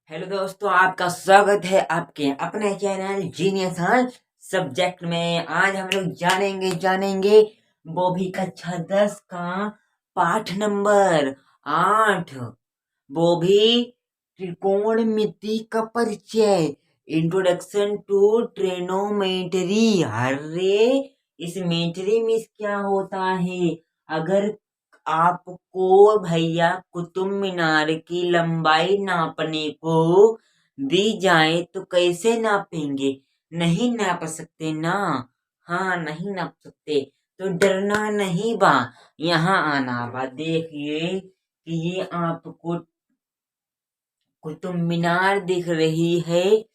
Hello दोस्तों, आपका स्वागत है आपके अपने चैनल जीनियस सब्जेक्ट में। आज हम लोग जानेंगे वो भी कक्षा 10 का पाठ नंबर 8, वो भी त्रिकोणमिति का परिचय, इंट्रोडक्शन टू ट्रिग्नोमेट्री। अरे इस मेट्री में क्या होता है? अगर आपको भैया कुतुब मीनार की लंबाई नापने को दी जाए तो कैसे नापेंगे? नहीं नाप सकते ना। हाँ, नहीं नाप सकते तो डरना नहीं बा, यहाँ आना बा। देखिए कि ये आपको कुतुब मीनार दिख रही है।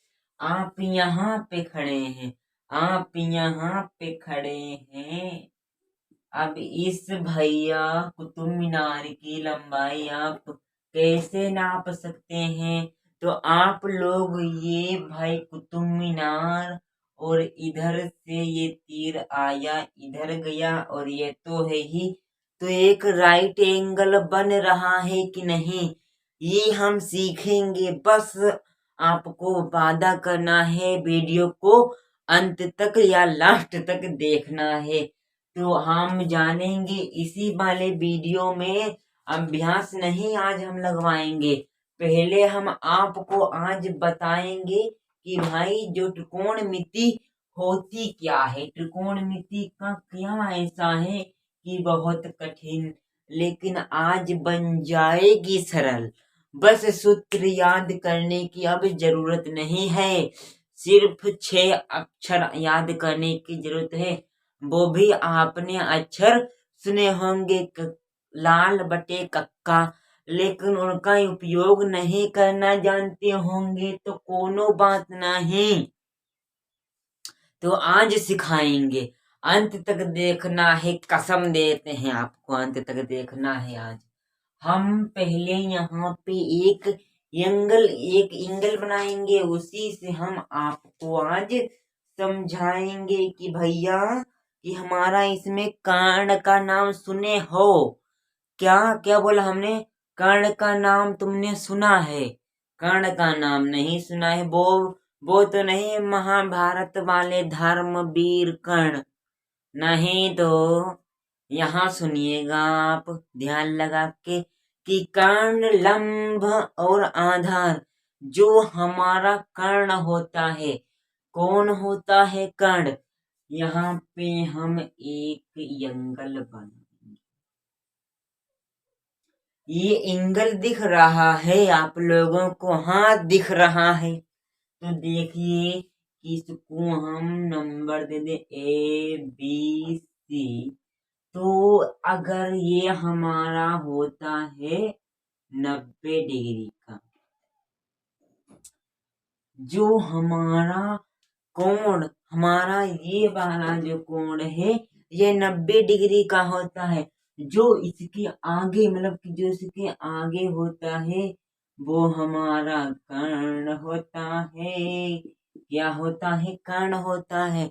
आप यहाँ पे खड़े हैं, आप यहाँ पे खड़े हैं। अब इस भैया कुतुब मीनार की लंबाई आप कैसे नाप सकते हैं? तो आप लोग ये भाई कुतुब मीनार, और इधर से ये तीर आया इधर गया और ये तो है ही, तो एक राइट एंगल बन रहा है कि नहीं, ये हम सीखेंगे। बस आपको वादा करना है, वीडियो को अंत तक या लास्ट तक देखना है। तो हम जानेंगे इसी वाले वीडियो में। अभ्यास नहीं आज हम लगवाएंगे, पहले हम आपको आज बताएंगे कि भाई जो त्रिकोणमिति होती क्या है। त्रिकोणमिति का क्या ऐसा है कि बहुत कठिन, लेकिन आज बन जाएगी सरल। बस सूत्र याद करने की अब जरूरत नहीं है, सिर्फ 6 अक्षर याद करने की जरूरत है। वो भी आपने अक्षर सुने होंगे, लाल बटे कक्का, लेकिन उनका उपयोग नहीं करना जानते होंगे तो कोनो बात नहीं, तो आज सिखाएंगे। अंत तक देखना है, कसम देते हैं आपको, अंत तक देखना है आज। हम पहले यहाँ पे एक एंगल बनाएंगे, उसी से हम आपको आज समझाएंगे कि भैया कि हमारा इसमें कर्ण का नाम सुने हो क्या? क्या बोला हमने? कर्ण का नाम तुमने सुना है? कर्ण का नाम नहीं सुना है। वो तो नहीं महाभारत वाले धर्मवीर कर्ण? नहीं तो यहाँ सुनिएगा आप ध्यान लगा के कि कर्ण, लंब और आधार। जो हमारा कर्ण होता है, कौन होता है कर्ण? यहाँ पे हम एक एंगल बनाएंगे। ये एंगल दिख रहा है आप लोगों को? हाँ, दिख रहा है। तो देखिए कि इसको हम नंबर दे दे ABC। तो अगर ये हमारा होता है 90 डिग्री का, जो हमारा कोण, हमारा ये वाला जो कोण है, ये 90 डिग्री का होता है। जो इसके आगे, मतलब कि जो इसके आगे होता है, वो हमारा कर्ण होता है। क्या होता है? कर्ण होता है।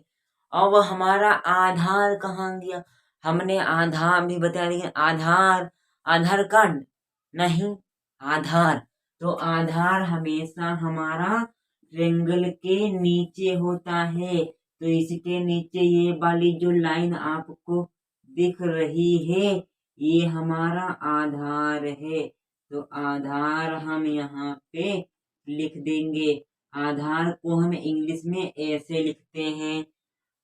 अब हमारा आधार कहाँ गया? हमने आधार भी बता दिया। आधार, आधार कर्ण नहीं, आधार। तो आधार हमेशा हमारा ट्रेंगल के नीचे होता है। तो इसके नीचे ये वाली जो लाइन आपको दिख रही है, ये हमारा आधार है। तो आधार हम यहाँ पे लिख देंगे। आधार को हम इंग्लिश में ऐसे लिखते हैं।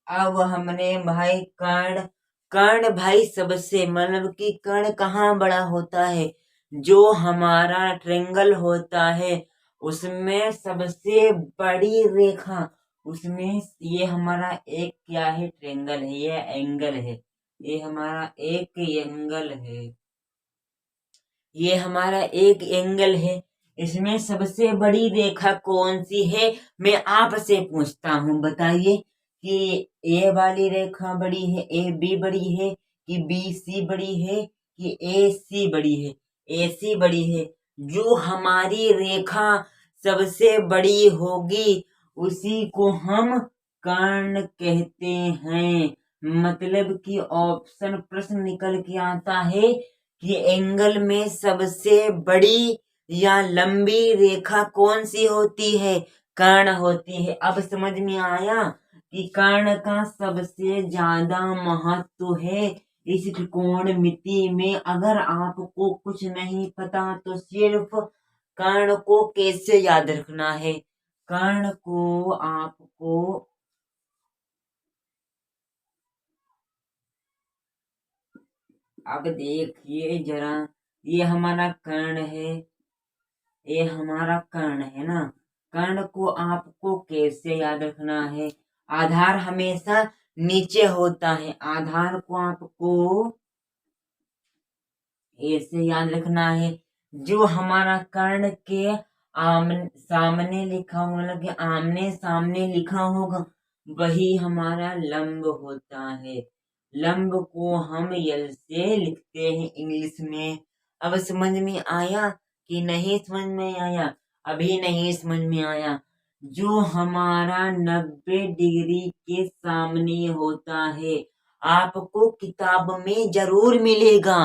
अब हमने भाई कर्ण, कर्ण भाई सबसे, मतलब कि कर्ण कहाँ बड़ा होता है? जो हमारा ट्रेंगल होता है उसमें सबसे बड़ी रेखा, उसमें ये हमारा एक क्या है? ट्रेंगल है, ये एंगल है, ये हमारा एक एंगल है, ये हमारा एक एंगल है। इसमें सबसे बड़ी रेखा कौन सी है? मैं आपसे पूछता हूँ, बताइए कि ए वाली रेखा बड़ी है, ए बी बड़ी है, कि बी सी बड़ी है, कि ए सी बड़ी है? ए सी बड़ी है। जो हमारी रेखा सबसे बड़ी होगी उसी को हम कर्ण कहते हैं। मतलब कि ऑप्शन प्रश्न निकल के आता है कि एंगल में सबसे बड़ी या लंबी रेखा कौन सी होती है? कर्ण होती है। अब समझ में आया कि कर्ण का सबसे ज्यादा महत्व है इस त्रिकोणमिति में। अगर आपको कुछ नहीं पता तो सिर्फ कर्ण को कैसे याद रखना है। कर्ण को आपको अब देखिए जरा, ये हमारा कर्ण है, ये हमारा कर्ण है ना। कर्ण को आपको कैसे याद रखना है? आधार हमेशा नीचे होता है। आधार को आपको ऐसे याद रखना है। जो हमारा कर्ण के सामने लिखा होगा, मतलब कि आमने सामने लिखा होगा, वही हमारा लंब होता है। लंब को हम यल से लिखते हैं इंग्लिश में। अब समझ में आया कि नहीं समझ में आया? अभी नहीं समझ में आया। जो हमारा 90 डिग्री के सामने होता है, आपको किताब में जरूर मिलेगा।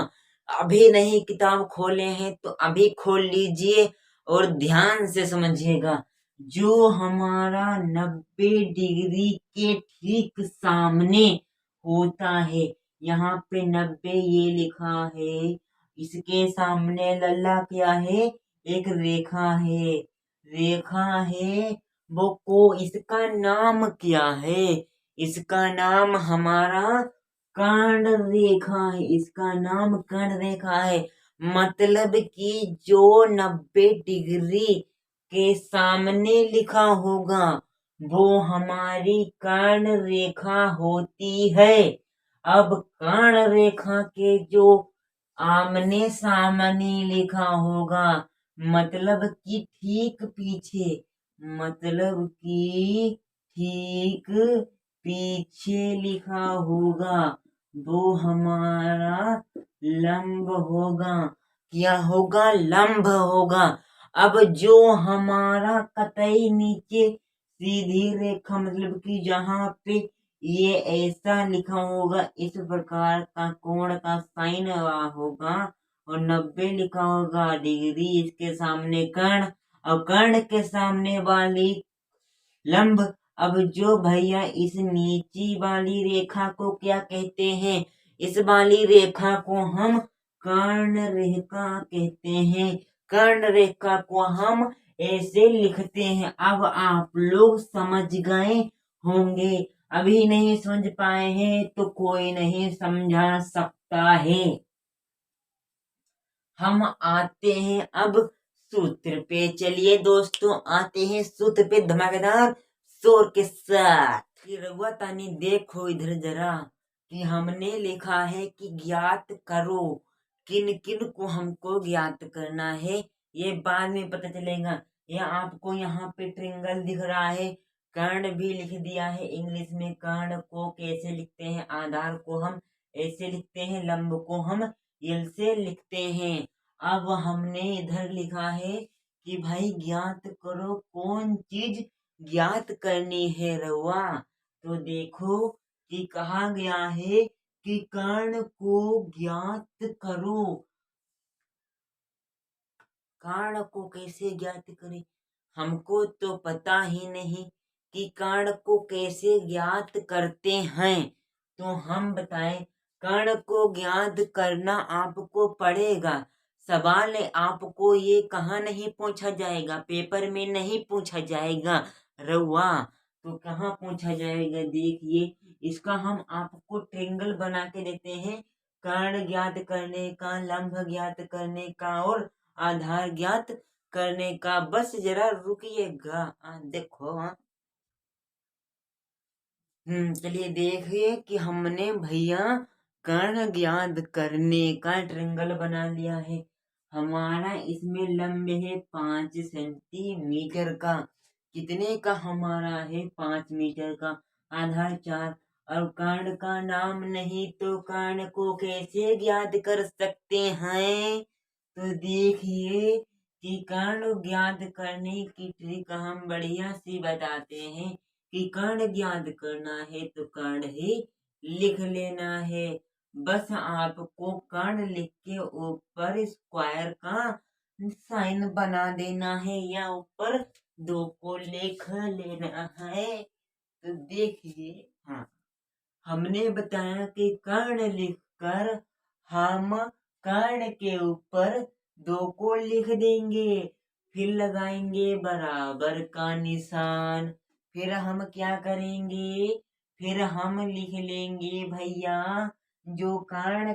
अभी नहीं किताब खोले हैं तो अभी खोल लीजिए और ध्यान से समझिएगा। जो हमारा 90 डिग्री के ठीक सामने होता है, यहाँ पे 90 ये लिखा है, इसके सामने लल्ला क्या है? एक रेखा है। रेखा है वो को इसका नाम क्या है? इसका नाम हमारा कर्ण रेखा है। इसका नाम कर्ण रेखा है। मतलब कि जो 90 डिग्री के सामने लिखा होगा वो हमारी कर्ण रेखा होती है। अब कर्ण रेखा के जो आमने सामने लिखा होगा, मतलब कि ठीक पीछे, मतलब कि ठीक पीछे लिखा होगा, वो हमारा लंब होगा। क्या होगा? लंब होगा। अब जो हमारा कतई नीचे सीधी रेखा, मतलब कि जहाँ पे ये ऐसा लिखा होगा, इस प्रकार का कोण का साइन होगा, और 90 लिखा होगा डिग्री, इसके सामने कर्ण, और कर्ण के सामने वाली लंब। अब जो भैया इस नीची वाली रेखा को क्या कहते हैं? इस वाली रेखा को हम कर्ण रेखा कहते हैं। कर्ण रेखा को हम ऐसे लिखते हैं। अब आप लोग समझ गए होंगे। अभी नहीं समझ पाए हैं तो कोई नहीं समझा सकता है। हम आते हैं अब सूत्र पे। चलिए दोस्तों, आते हैं सूत्र पे धमाकेदार शोर के साथ। फिर रउआ तानी देखो इधर जरा, कि हमने लिखा है कि ज्ञात करो। किन किन को हमको ज्ञात करना है ये बाद में पता चलेगा। ये आपको यहाँ पे ट्रिंगल दिख रहा है, कर्ण भी लिख दिया है इंग्लिश में। कर्ण को कैसे लिखते हैं? आधार को हम ऐसे लिखते हैं, लंब को हम यल से लिखते हैं। अब हमने इधर लिखा है कि भाई ज्ञात करो, कौन चीज ज्ञात करनी है रउआ? तो देखो कि कहा गया है कि कर्ण को ज्ञात करो। कर्ण को कैसे ज्ञात करें? हमको तो पता ही नहीं कि कर्ण को कैसे ज्ञात करते हैं। तो हम बताएं, कर्ण को ज्ञात करना आपको पड़ेगा। सवाल है, आपको ये कहाँ नहीं पूछा जाएगा? पेपर में नहीं पूछा जाएगा रउआ। तो कहाँ पूछा जाएगा? देखिए, इसका हम आपको ट्रेंगल बना के देते हैं। कर्ण ज्ञात करने का, लंब ज्ञात करने का और आधार ज्ञात करने का। बस जरा रुकिएगा, देखो। चलिए देखिए कि हमने भैया कर्ण ज्ञात करने का ट्रिंगल बना लिया है। हमारा इसमें लंब है 5 सेंटीमीटर का। कितने का हमारा है? 5 मीटर का। आधार 4, और कर्ण का नाम नहीं तो कर्ण को कैसे ज्ञात कर सकते हैं? तो देखिए कि कर्ण ज्ञात करने की ट्रिक हम बढ़िया सी बताते हैं। कि कर्ण ज्ञात करना है तो कर्ण ही लिख लेना है। बस आपको कर्ण लिख के ऊपर स्क्वायर का साइन बना देना है या ऊपर 2 को लिख लेना है। तो देखिए, हाँ, हमने बताया कि कर्ण लिखकर हम कर्ण के ऊपर 2 को लिख देंगे, फिर लगाएंगे बराबर का निशान। फिर हम क्या करेंगे, फिर हम लिख लेंगे भैया जो कर्ण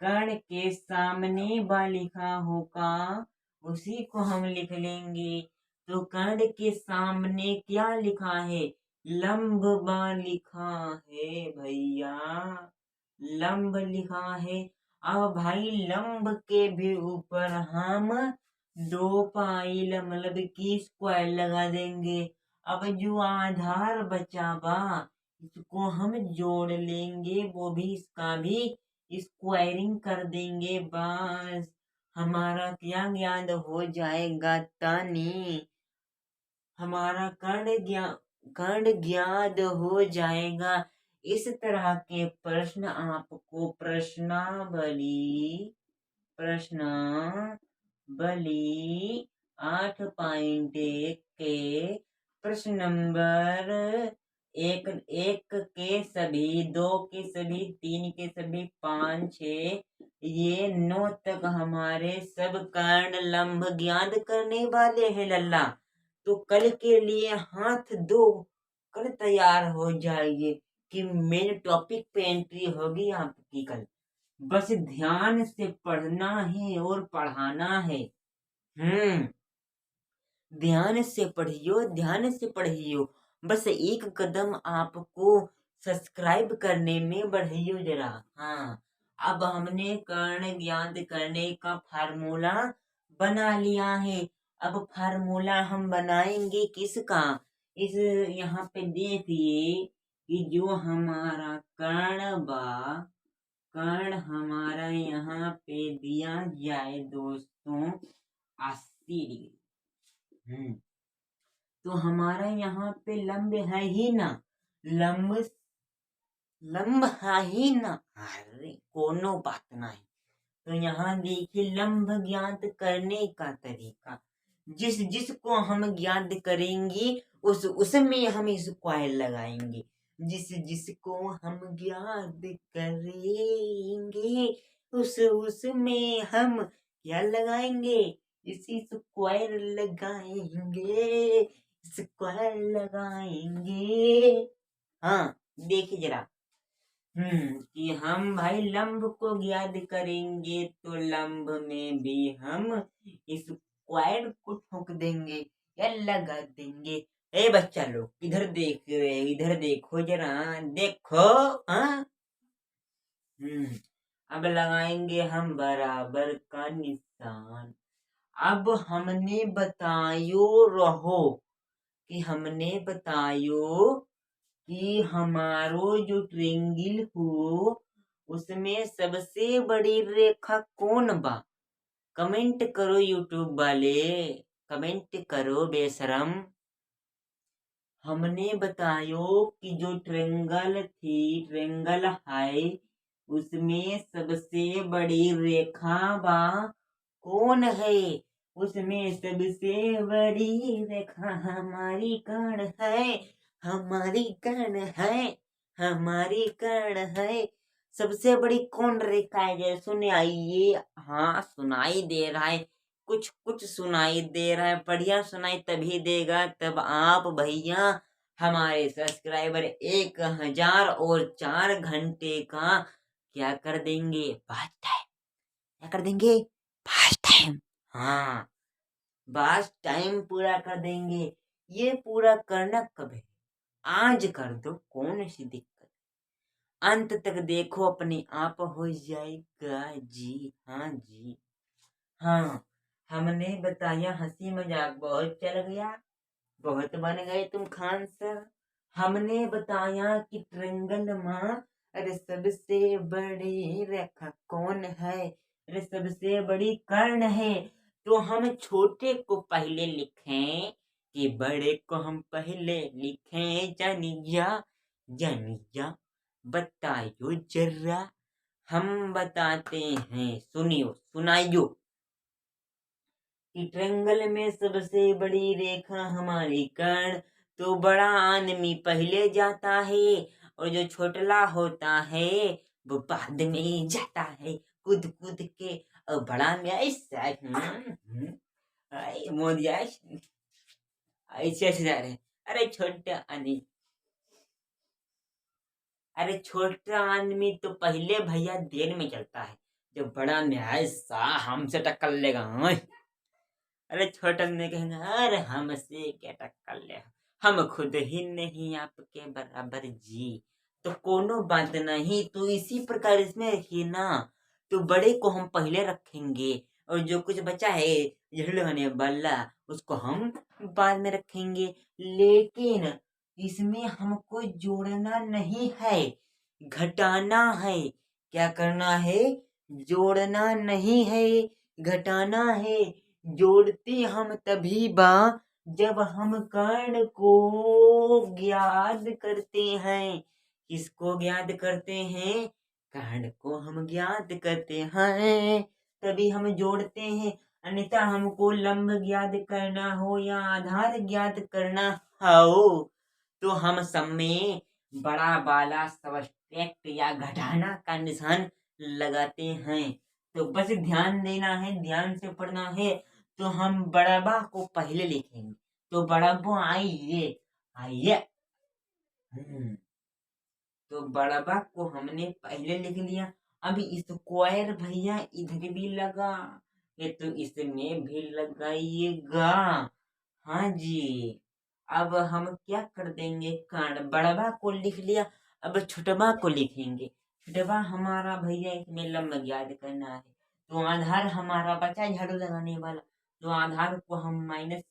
के सामने बा लिखा होगा उसी को हम लिख लेंगे। तो कर्ण के सामने क्या लिखा है, लंब बा लिखा है भैया, लंब लिखा है। अब भाई लंब के भी ऊपर हम 2 पाई मतलब की स्क्वायर लगा देंगे। अब जो आधार बचा बा इसको हम जोड़ लेंगे, वो भी इसका भी स्क्वायरिंग कर देंगे, बस हमारा क्या ज्ञान हो जाएगा तानी, हमारा कर्ण ज्ञात हो जाएगा। इस तरह के प्रश्न आपको प्रश्नावली 8.1 के प्रश्न नंबर 1 के सभी, 2 के सभी, 3 के सभी, 5, 6 ये 9 तक हमारे सब कर्ण लंब ज्ञात करने वाले हैं लल्ला। तो कल के लिए हाथ दो कर तैयार हो जाइए कि मेन टॉपिक पे एंट्री होगी आपकी कल। बस ध्यान से पढ़ना है और पढ़ाना है। ध्यान से पढ़ियो, ध्यान से पढ़ियो। बस एक कदम आपको सब्सक्राइब करने में बढ़ियो जरा। हाँ, अब हमने कर्ण ज्ञात करने का फार्मूला बना लिया है। अब फार्मूला हम बनाएंगे किसका, इस यहाँ पे देखिए कि जो हमारा कर्ण हमारा यहाँ पे दिया जाए दोस्तों 80 डिग्री। तो हमारा यहाँ पे लंब है ही ना, लंब है ही ना, अरे कोनो बात नहीं। तो यहाँ देखिए लंब ज्ञात करने का तरीका, जिस जिसको हम ज्ञात करेंगे उसमें हम स्क्वायर लगाएंगे, जिस जिसको हम ज्ञात करेंगे उसमें हम क्या लगाएंगे, इसी स्क्वायर लगाएंगे, स्क्वायर लगाएंगे। हाँ देखिए जरा, कि हम भाई लंब को ज्ञात करेंगे तो लंब में भी हम इस स्क्वायर को ठोक देंगे या लगा देंगे। ए बच्चा लोग इधर देख रहे, इधर देखो जरा, देखो। हाँ, अब लगाएंगे हम बराबर का निशान। अब हमने बतायो रहो कि हमने बतायो कि हमारो जो ट्रेंगल हो उसमें सबसे बड़ी रेखा कौन बा, कमेंट करो यूट्यूब वाले, कमेंट करो बेशरम। हमने बतायो कि जो ट्रेंगल है उसमें सबसे बड़ी रेखा बा कौन है, उसमें सबसे बड़ी रेखा हमारी कर्ण है, हमारी कर्ण है, हमारी कर्ण है। सबसे बड़ी कौन रेखा है, जैसे सुने आइए, हाँ सुनाई दे रहा है, कुछ कुछ सुनाई दे रहा है, बढ़िया सुनाई तभी देगा तब आप भैया हमारे सब्सक्राइबर 1004 घंटे का क्या कर देंगे, बात टाइम, क्या कर देंगे, बात टाइम। हाँ, बात टाइम पूरा कर देंगे। ये पूरा करना कब है, आज कर दो, कौन सी दिक्कत, अंत तक देखो अपने आप हो जाएगा जी। हाँ जी, हाँ, हमने बताया, हंसी मजाक बहुत चल गया, बहुत बन गए तुम खान सर। हमने बताया कि ट्रेंगल माँ, अरे सबसे बड़ी रेखा कौन है, अरे सबसे बड़ी कर्ण है। तो हम छोटे को पहले लिखें कि बड़े को हम पहले लिखें, जानिया बताइयो जरा, हम बताते हैं, सुनियो सुनाइयो। कि ट्रायंगल में सबसे बड़ी रेखा हमारी कर्ण। तो बड़ा आदमी पहले जाता है और जो छोटला होता है वो बाद में जाता है कूद कूद के। और बड़ा में ऐसा मोदी ऐसे ऐसे जा रहे हैं। अरे छोटा आदमी, अरे छोटा आदमी तो पहले भैया देर में चलता है, जो बड़ा में ऐसा हमसे टक्कर लेगा। अरे छोटा ने कहेंगे अरे हमसे क्या टक्कर ले, हम खुद ही नहीं आपके बराबर जी। तो कोनो बात नहीं, तो इसी प्रकार इसमें रखिए ना। तो बड़े को हम पहले रखेंगे और जो कुछ बचा है झुलने वाला उसको हम बाद में रखेंगे। लेकिन इसमें हमको जोड़ना नहीं है, घटाना है। क्या करना है? जोड़ना नहीं है, घटाना है। जोड़ते हम तभी बा जब हम कर्ण को ज्ञात करते हैं। किसको ज्ञात करते हैं? कर्ण को हम ज्ञात करते हैं, तभी हम जोड़ते हैं। अन्यथा हमको लंब ज्ञात करना हो या आधार ज्ञात करना हो तो हम सब में बड़ा वाला सब्सट्रैक्ट या घटाना का निशान लगाते हैं। तो बस ध्यान देना है, ध्यान से पढ़ना है। तो हम बड़बा को पहले लिखेंगे। तो बड़बो आइए आइए। तो बड़बा को हमने पहले लिख लिया। अभी स्क्वायर भैया इधर भी लगा, ये तो इसमें भी लगाइएगा। हाँ जी। अब हम क्या कर देंगे, कर्ण बड़बा को लिख लिया। अब छोटबा को लिखेंगे। छोटबा हमारा भैया इसमें लंब ज्ञात करना है। तो आधार हमारा बचा झाड़ू लगाने वाला, तो आधार को हम माइनस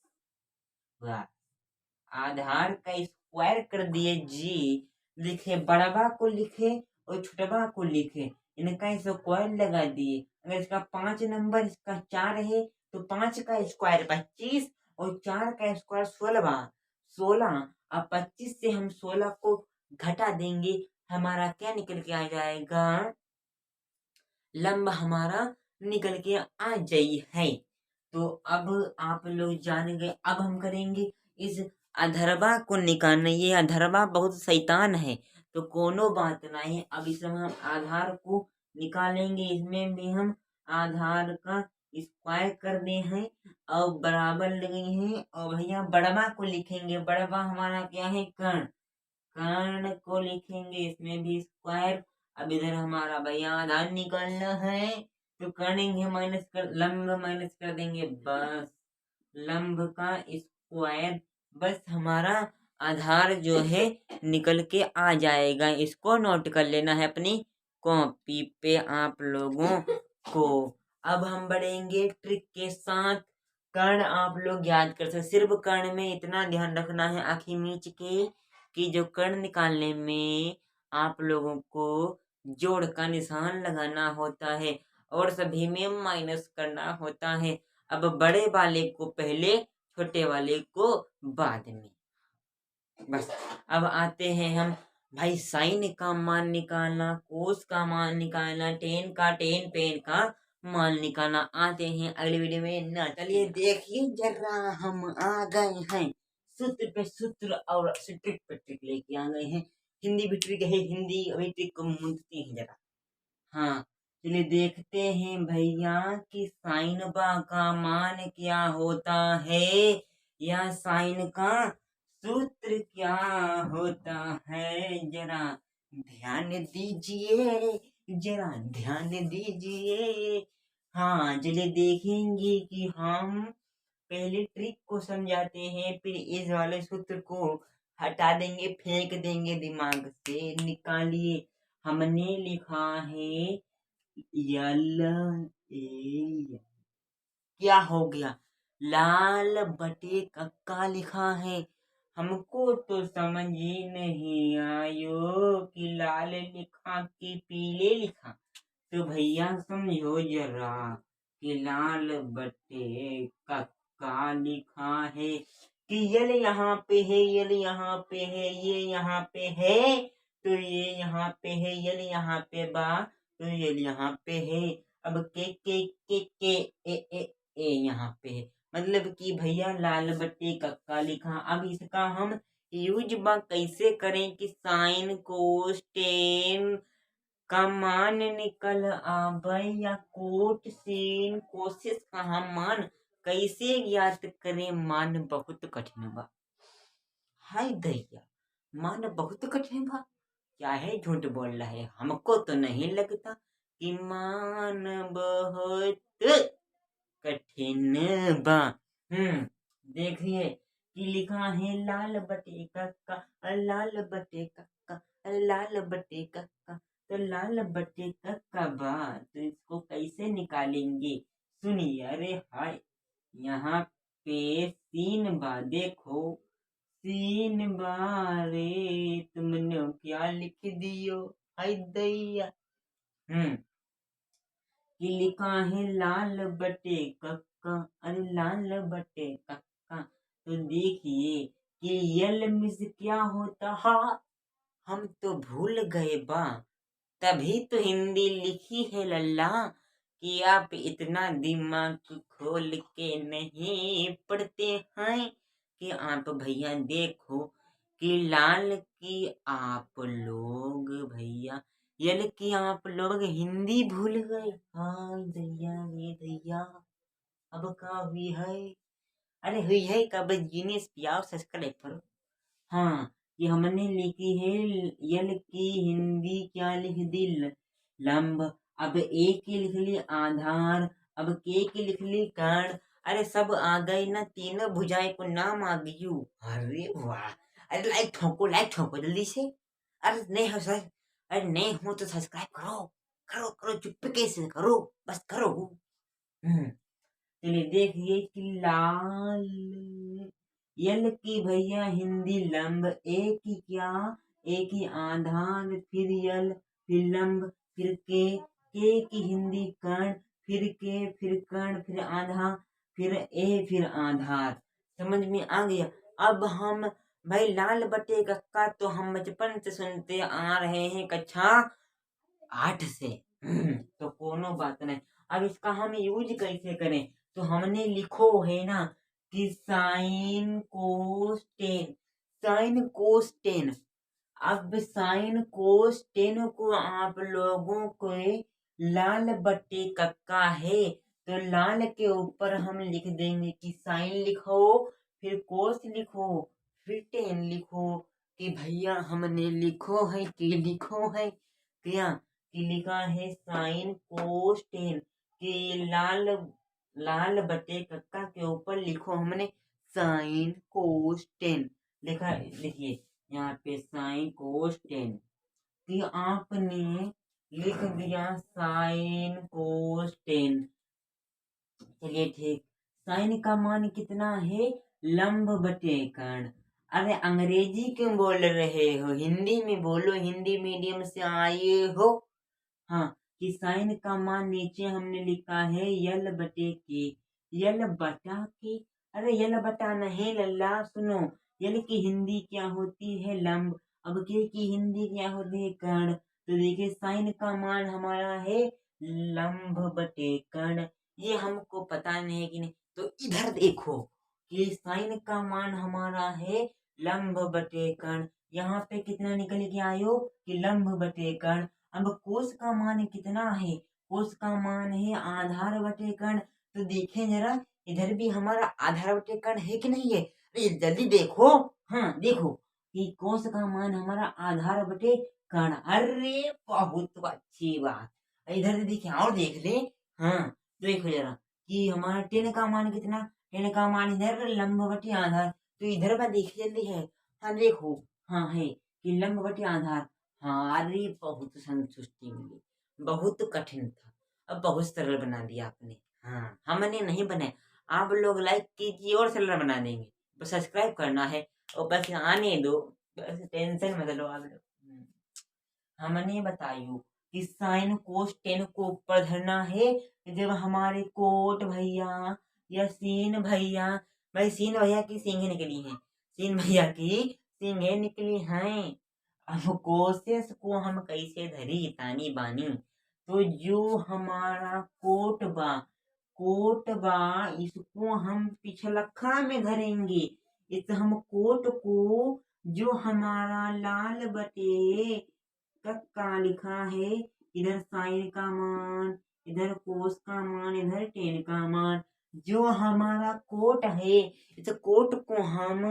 आधार का स्क्वायर कर दिए जी। लिखे बड़बा को लिखे और छोटबा को लिखे, इनका स्क्वायर लगा दिए। अगर इसका 5 नंबर इसका 4 है तो 5 का स्क्वायर 25 और 4 का स्क्वायर 16। अब 25 से हम 16 को घटा देंगे, हमारा क्या निकल के आ जाएगा? लंब हमारा निकल के आ जाई है। तो अब आप लोग जान गए। अब हम करेंगे इस अधरवा को निकालना। ये अधरवा बहुत शैतान है, तो कोनो बात नहीं। अब इसमें हम आधार को निकालेंगे। इसमें भी हम आधार का स्क्वायर कर दे हैं और बराबर लगे हैं। और भैया बड़बा को लिखेंगे। बड़बा हमारा क्या है? कर्ण। कर्ण को लिखेंगे, इसमें भी स्क्वायर। अब इधर हमारा भैया आधार निकालना है, तो करेंगे माइनस कर, लंब माइनस कर देंगे बस। लंब का स्क्वायर, बस हमारा आधार जो है निकल के आ जाएगा। इसको नोट कर लेना है अपनी कॉपी पे आप लोगों को। अब हम बढ़ेंगे ट्रिक के साथ। कर्ण आप लोग याद कर सकते, सिर्फ कर्ण में इतना ध्यान रखना है आँखी मीच के कि जो कर्ण निकालने में आप लोगों को जोड़ का निशान लगाना होता है और सभी में माइनस करना होता है। अब बड़े वाले को पहले, छोटे वाले को बाद में। बस अब आते हैं हम भाई साइन का मान निकालना, कोस का मान निकालना, टेन पेन का मान निकालना। आते हैं अगले वीडियो में ना। चलिए देखिए जरा, हम आ गए हैं सूत्र पे सूत्र और ट्रिक पे ट्रिक लेके आ गए हैं। हिंदी भी ट्रिक है, हिंदी अभी ट्रिक को मूंदते हैं जरा। हाँ चलिए देखते हैं भैया कि साइन बा का मान क्या होता है या साइन का सूत्र क्या होता है। जरा ध्यान दीजिए, जरा ध्यान दीजिए। हाँ चलिए देखेंगे कि हम पहले ट्रिक को समझाते हैं, फिर इस वाले सूत्र को हटा देंगे, फेंक देंगे दिमाग से। निकालिए, हमने लिखा है यल ए, क्या हो गया? लाल बटे कक्का लिखा है। हमको तो समझ ही नहीं आयो कि लाल लिखा कि पीले लिखा। तो भैया समझो जरा कि लाल बटे कक्का लिखा है कि यल यहाँ पे है, यल यहाँ पे है, ये यहाँ पे है, तो ये यहाँ पे है, यल यहाँ पे बा, तो यल यहाँ पे है। अब के ए ए यहाँ पे है। मतलब कि भैया लाल बट्टे कक्का लिखा। अब इसका हम यूज बा कैसे करें कि साइन कोस्टेन का मान निकल आवे या कोट सीन कोशिश का हम मान कैसे ज्ञात करें। मान बहुत कठिन बा। हाय दैया, मान बहुत कठिन बा। क्या है झूठ बोल रहा है, हमको तो नहीं लगता कि मान बहुत कठिन बा। देखिए कि लिखा है लाल बटे कक्का, लाल बटे कक्का, लाल बटे कक्का। तो लाल बटे कक्का बा, तो इसको कैसे निकालेंगे सुनिए। अरे हाय, यहाँ पे सीन बा, देखो सीन बारे तुमने क्या लिख दियो। हाय दैया। कि लिखा है लाल बटे कक्का, अरे लाल बटे कक्का। तो देखिए कि यल मिस क्या होता है, हम तो भूल गए बा। तभी तो हिंदी लिखी है लल्ला कि आप इतना दिमाग खोल के नहीं पढ़ते हैं। कि आप भैया देखो कि लाल की आप लोग भैया यल की आप लोग हिंदी भूल गए। हाँ दैया, ये दैया अब का हुई है। अरे हुई है कब, जीनियस पियाओ सब्सक्राइब करो। हाँ, कि हमने लिखी है यल की हिंदी क्या लिख दी लंब। अब ए की लिख ली आधार, अब के की लिख ली कर्ण। अरे सब आ गई ना, तीनों भुजाएं को नाम आ गयू। अरे वाह, अरे लाइक ठोको जल्दी से। अरे नहीं हो सर, अरे नहीं हो तो सब्सक्राइब करो, करो करो, चुपके से करो, बस करो। चलिए देखिए कि लाल यल की भैया हिंदी लंब, ए की क्या, ए की आधार, फिर यल, फिर लंब, फिर के की हिंदी कर्ण, फिर के, फिर कर्ण, फिर आधा, फिर ए, फिर आधार। समझ में आ गया। अब हम भाई लाल बटे कक्का तो हम बचपन से सुनते आ रहे हैं कक्षा 8 से। तो कोनो बात नहीं। अब इसका हम यूज कैसे करें, तो हमने लिखो है ना कि साइन कोस टेन। अब साइन कोस टेन को आप लोगों को लाल बट्टे कक्का है, तो लाल के ऊपर हम लिख देंगे कि साइन लिखो, फिर कोस लिखो, फिर टेन लिखो। कि भैया हमने लिखो है कि लिखो है क्या, कि लिखा है साइन कोस टेन। कि लाल लाल बटे कक्का के ऊपर लिखो हमने साइन कोस टेन लिखा है। लिखिए यहाँ पे साइन कोस टेन कि आपने लिख दिया साइन कोस टेन। चलिए ठीक, साइन का मान कितना है, लंब बटे कर्ण। अरे अंग्रेजी क्यों बोल रहे हो, हिंदी में बोलो, हिंदी मीडियम से आए हो। हाँ, कि साइन का मान नीचे हमने लिखा है यल बटे के, यल बटा के। अरे यल बटा नहीं लल्ला, सुनो, यल की हिंदी क्या होती है लंब, अब के की हिंदी क्या होती है कर्ण। तो देखिए साइन का मान हमारा है लंब बटे कर्ण। ये हमको पता नहीं है कि नहीं, तो इधर देखो कि साइन का मान हमारा है लंब बटे कर्ण। यहाँ पे कितना निकल के आयो कि लंब बटे कर्ण। अब कोस का मान कितना है, कोस का मान है आधार बटे कर्ण। तो देखें जरा, इधर भी हमारा आधार बटे कर्ण है कि नहीं है। अरे जल्दी देखो, हाँ देखो कि कोस का मान हमारा आधार बटे कर्ण। अरे बहुत अच्छी बात। इधर से देखिए और देख ले। हाँ देखो जरा कि हमारा टेन का मान कितना, टेन का मान इधर लंब बटे आधार। तो इधर का देख जल्दी है। हाँ देखो, हाँ है कि लंब बटे आधार। हाँ अरे बहुत संतुष्टि मिली, बहुत कठिन था, अब बहुत सरल बना दिया आपने। हाँ हमने नहीं बनाया, आप लोग लाइक कीजिए और सरल बना देंगे। बस सब्सक्राइब करना है और बस आने दो, बस टेंशन मत लो आप लोग। हमने बतायू कि साइन कोस टेन को ऊपर धरना है। जब हमारे कोट भैया या सीन भैया, भाई सीन भैया की सींगे निकली हैं, सीन भैया की सींगे निकली हैं। अब कोशिश को हम कैसे धरी तानी बानी। तो जो हमारा कोट बा, कोट बा, इसको हम पिछलखा में धरेंगे। इस हम कोट को जो हमारा लाल बटे कक्का लिखा है, इधर साइन का मान, इधर कोस का मान, इधर टेन का मान, जो हमारा कोट है, इस कोट को हम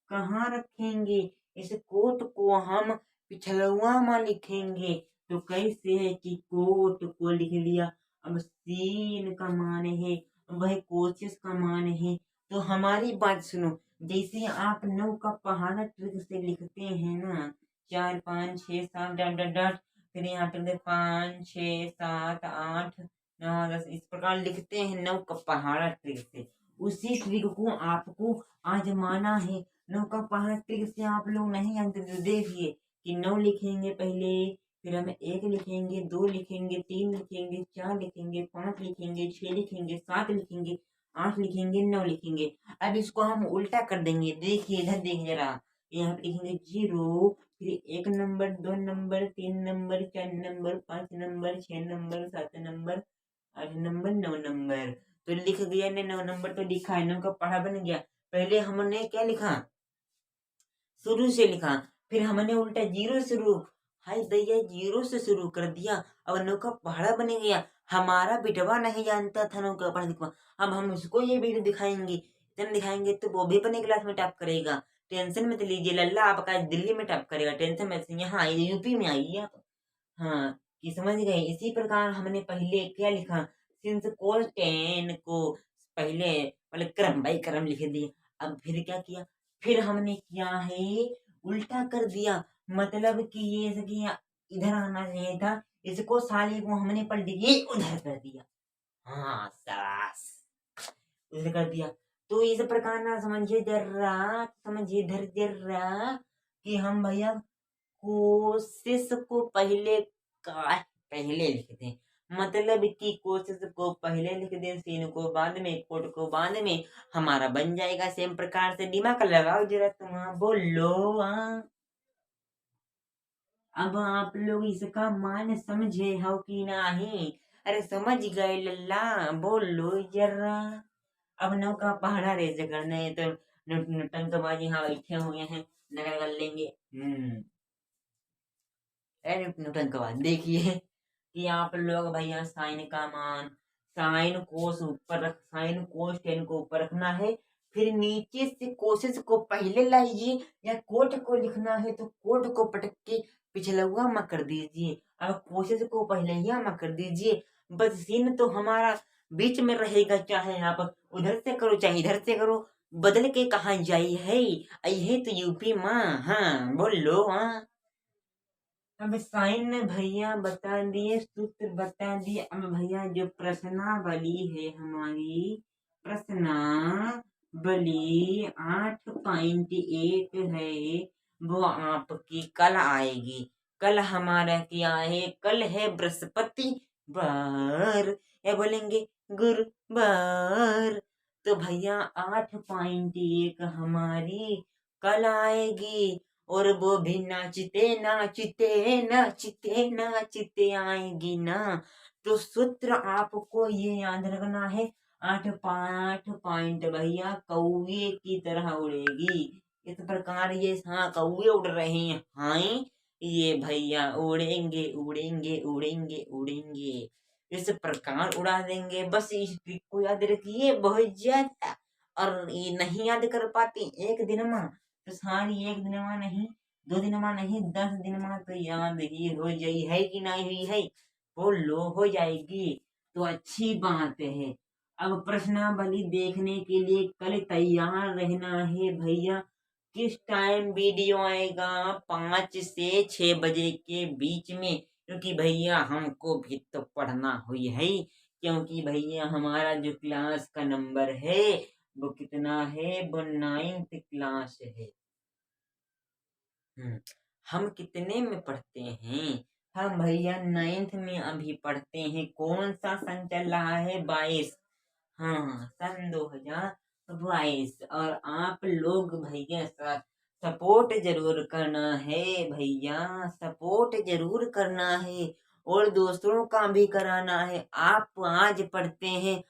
कहाँ रखेंगे? इस कोट को हम पिछलुआ में लिखेंगे। तो कैसे है कि कोट को लिख लिया, अब सीन का मान है, वह कोशिश का मान है। तो हमारी बात सुनो, जैसे आप 9 का पहाड़ा ट्रिक से लिखते हैं ना, 4 5 6 7 डॉट डॉट डॉट, फिर यहाँ पर 5 6 7 8 9 10, इस प्रकार लिखते हैं 9 का पहाड़ा ट्रिक से। उसी ट्रिक को आपको आजमाना है। 9 का पहाड़ा ट्रिक से आप लोग नहीं जानते तो देखिए कि 9 लिखेंगे पहले, फिर हम 1 लिखेंगे, 2 लिखेंगे, 3 लिखेंगे, 4 लिखेंगे, 5 लिखेंगे, 6 लिखेंगे, 7 लिखेंगे, 8 लिखेंगे, 9 लिखेंगे। अब इसको हम उल्टा कर देंगे। देखिए इधर देखिए जरा, यहाँ पे लिखेंगे 0, फिर 1 number, 2 number, 3 number, 4 number, 5 number, 6 number, 7 number, 8 number, 9 number. तो लिख दिया ने 9 नंबर, तो लिखा है 9 का पढ़ा बन गया। पहले हमने क्या लिखा, शुरू से लिखा, फिर हमने उल्टा 0 शुरू, हाय दैया 0 से शुरू कर दिया। अब 9 का पहाड़ा बन गया। हमारा बिटवा नहीं जानता था 9 का पढ़ा लिखवा। अब हम उसको ये वीडियो दिखाएंगे, इतना दिखाएंगे तो वो भी अपने क्लास में टॉप करेगा। टेंशन मत लीजिए, लल्ला आपका दिल्ली में टॉप करेगा, टेंशन मत, यहाँ यूपी में आइए आप। हाँ, कि समझ गए। इसी प्रकार हमने पहले क्या लिखा, सिंस कोस टेन को पहले मतलब क्रम बाई क्रम लिख दिया। अब फिर क्या किया, फिर हमने क्या है, उल्टा कर दिया। मतलब कि ये कि इधर आना चाहिए था, इसको साले को हमने पलट के उधर कर दिया। हाँ शाबाश, उधर कर दिया। तो इस प्रकार ना समझिए जरा, समझिए इधर जरा, कि हम भैया कोशिश को पहले का पहले लिख दें, मतलब कि कोशिश को पहले लिख दें, सीन को बाद में, कोट को बाद में, हमारा बन जाएगा। सेम प्रकार से दिमाग लगाओ जरा, तुम बोलो अब आप लोग इसका मान समझे हो कि नहीं? अरे समझ गए लल्ला, बोलो जरा। अब 9 का पहाड़ा रेज करना है तो नौटंकबाजी यहाँ बैठे हुए हैं, नकल कर लेंगे। नौटंकबाज देखिए कि आप लोग भैया साइन का मान, साइन कोस ऊपर रख, साइन कोस टेन को ऊपर रखना है, फिर नीचे से कोशिश को पहले लाइए, या कोट को लिखना है तो कोट को पटक के पिछला हुआ मत कर दीजिए, अब कोशिश को पहले ही मत कर दीजिए। बस सीन तो हमारा बीच में रहेगा, चाहे आप उधर से करो चाहे इधर से करो, बदल के कहा जाई है, आई है तो यूपी माँ। हाँ बोलो हाँ। अब साइन भैया बता दिए, सूत्र बता दिए। अब भैया जो प्रश्नावली है हमारी, प्रश्नावली 8.1 है, वो आपकी कल आएगी। कल हमारा क्या है, कल है बृहस्पति बार, या बोलेंगे गुरुवार। तो भैया 8.1 हमारी कल आएगी, और वो भी नाचते नाचते नाचते नाचते आएगी ना। तो सूत्र आपको ये याद रखना है, 8 भैया कौवे की तरह उड़ेगी। इस प्रकार ये हाँ कौवे उड़ रहे हैं, हाँ ये भैया उड़ेंगे उड़ेंगे उड़ेंगे उड़ेंगे, इस प्रकार उड़ा देंगे। बस इस ट्रिक को याद रखिए बहुत ज्यादा, और ये नहीं याद कर पाते एक दिन में तो सारी एक दिन में नहीं, 2 दिन में नहीं, 10 दिन में तो याद ही हो जाई है कि नहीं हुई है, बोलो हो जाएगी तो अच्छी बात है। अब प्रश्नावली देखने के लिए कल तैयार रहना है भैया। किस टाइम वीडियो आएगा, 5 से 6 बजे के बीच में, क्योंकि भैया हमको भी तो पढ़ना हुई है, क्योंकि भैया हमारा जो क्लास का नंबर है वो कितना है, वो 9th क्लास है। हम कितने में पढ़ते हैं, हम भैया 9th में अभी पढ़ते हैं। कौन सा सन चल रहा है, 22। हाँ सन 2022। और आप लोग भैया सपोर्ट जरूर करना है भैया, सपोर्ट जरूर करना है, और दूसरों का भी कराना है। आप आज पढ़ते हैं,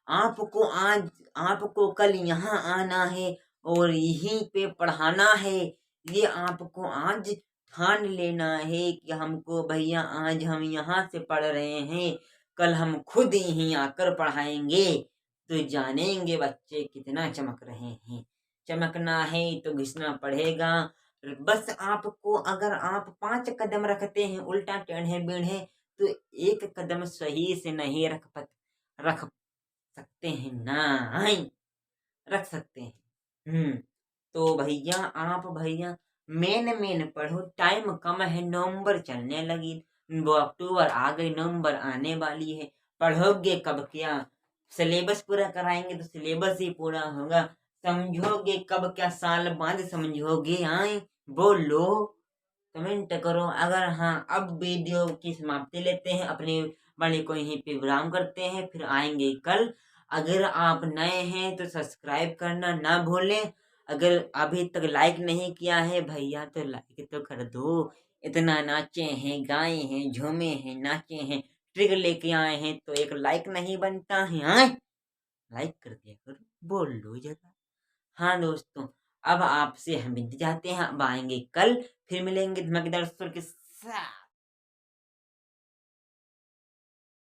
आपको कल यहाँ आना है और यहीं पे पढ़ाना है। ये आपको आज ठान लेना है कि हमको भैया आज हम यहाँ से पढ़ रहे हैं, कल हम खुद यहीं आकर पढ़ाएंगे। तो जानेंगे बच्चे कितना चमक रहे हैं। चमकना है तो घिसना पड़ेगा। बस आपको अगर आप 5 कदम रखते हैं उल्टा टेढ़े मेढ़े तो एक कदम सही से नहीं रख सकते हैं ना, रख सकते हैं। तो भैया मेन पढ़ो, टाइम कम है, नवंबर चलने लगी, वो अक्टूबर आ गई, नवंबर आने वाली है। पढ़ोगे कब क्या, सिलेबस पूरा कराएंगे तो सिलेबस ही पूरा होगा। समझोगे कब क्या, साल बाद समझोगे। आए बोलो, कमेंट करो। अगर हाँ, अब वीडियो की समाप्ति लेते हैं, अपने वाले को यहीं पे विराम करते हैं, फिर आएंगे कल। अगर आप नए हैं तो सब्सक्राइब करना ना भूलें। अगर अभी तक लाइक नहीं किया है भैया तो लाइक तो कर दो। इतना नाचे हैं, गाए हैं, झूमे हैं, नाचे हैं, ट्रिक लेके आए हैं तो एक लाइक नहीं बनता है? हाँ, लाइक कर दिया करो, बोल लो जरा। हाँ दोस्तों, अब आपसे हम मिल जाते हैं, अब आएंगे कल, फिर मिलेंगे धमाकेदार स्वर के साथ।